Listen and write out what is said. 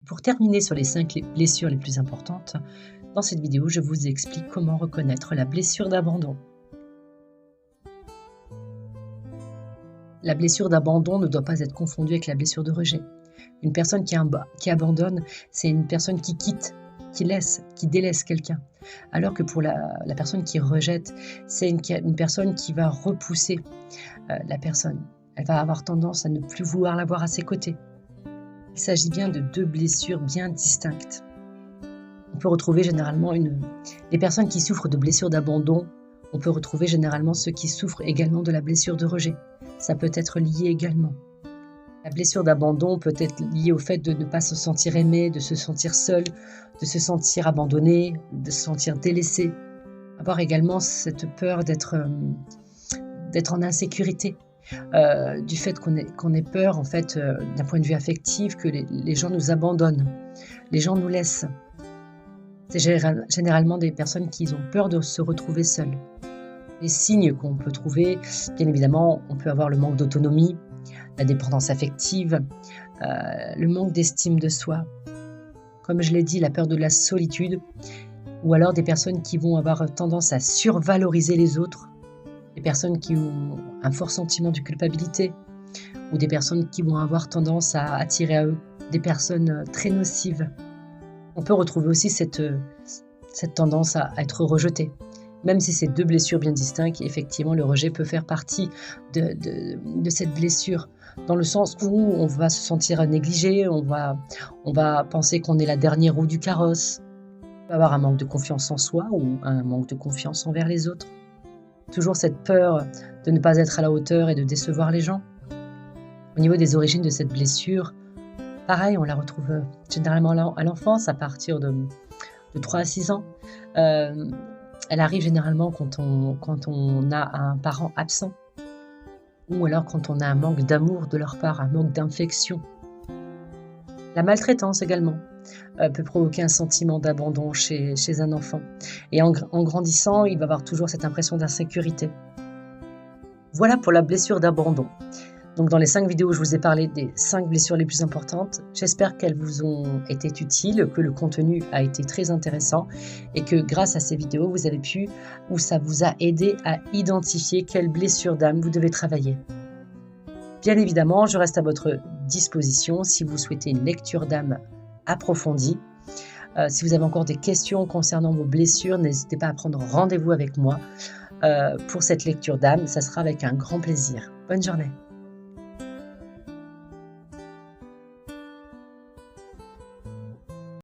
Pour terminer sur les 5 blessures les plus importantes, dans cette vidéo, je vous explique comment reconnaître la blessure d'abandon. La blessure d'abandon ne doit pas être confondue avec la blessure de rejet. Une personne qui abandonne, c'est une personne qui quitte, qui laisse, qui délaisse quelqu'un. Alors que pour la personne qui rejette, c'est une personne qui va repousser la personne. Elle va avoir tendance à ne plus vouloir l'avoir à ses côtés. Il s'agit bien de 2 blessures bien distinctes. On peut retrouver généralement les personnes qui souffrent de blessures d'abandon. On peut retrouver généralement ceux qui souffrent également de la blessure de rejet. Ça peut être lié également. La blessure d'abandon peut être liée au fait de ne pas se sentir aimé, de se sentir seul, de se sentir abandonné, de se sentir délaissé. Avoir également cette peur d'être en insécurité, du fait qu'on ait peur en fait d'un point de vue affectif que les gens nous abandonnent, les gens nous laissent. C'est généralement des personnes qui ont peur de se retrouver seules. Les signes qu'on peut trouver, bien évidemment, on peut avoir le manque d'autonomie, la dépendance affective, le manque d'estime de soi. Comme je l'ai dit, la peur de la solitude, ou alors des personnes qui vont avoir tendance à survaloriser les autres, des personnes qui ont un fort sentiment de culpabilité, ou des personnes qui vont avoir tendance à attirer à eux des personnes très nocives. On peut retrouver aussi cette tendance à être rejeté. Même si c'est 2 blessures bien distinctes, effectivement, le rejet peut faire partie de cette blessure, dans le sens où on va se sentir négligé, on va penser qu'on est la dernière roue du carrosse, on va avoir un manque de confiance en soi ou un manque de confiance envers les autres. Toujours cette peur de ne pas être à la hauteur et de décevoir les gens. Au niveau des origines de cette blessure, pareil, on la retrouve généralement à l'enfance, à partir de 3 à 6 ans. Elle arrive généralement quand on a un parent absent, ou alors quand on a un manque d'amour de leur part, un manque d'affection. La maltraitance également peut provoquer un sentiment d'abandon chez un enfant. Et en grandissant, il va avoir toujours cette impression d'insécurité. Voilà pour la blessure d'abandon. Donc dans les 5 vidéos, je vous ai parlé des 5 blessures les plus importantes. J'espère qu'elles vous ont été utiles, que le contenu a été très intéressant et que grâce à ces vidéos, vous avez pu, ou ça vous a aidé à identifier quelle blessure d'âme vous devez travailler. Bien évidemment, je reste à votre disposition si vous souhaitez une lecture d'âme approfondie. Si vous avez encore des questions concernant vos blessures, n'hésitez pas à prendre rendez-vous avec moi pour cette lecture d'âme. Ça sera avec un grand plaisir. Bonne journée.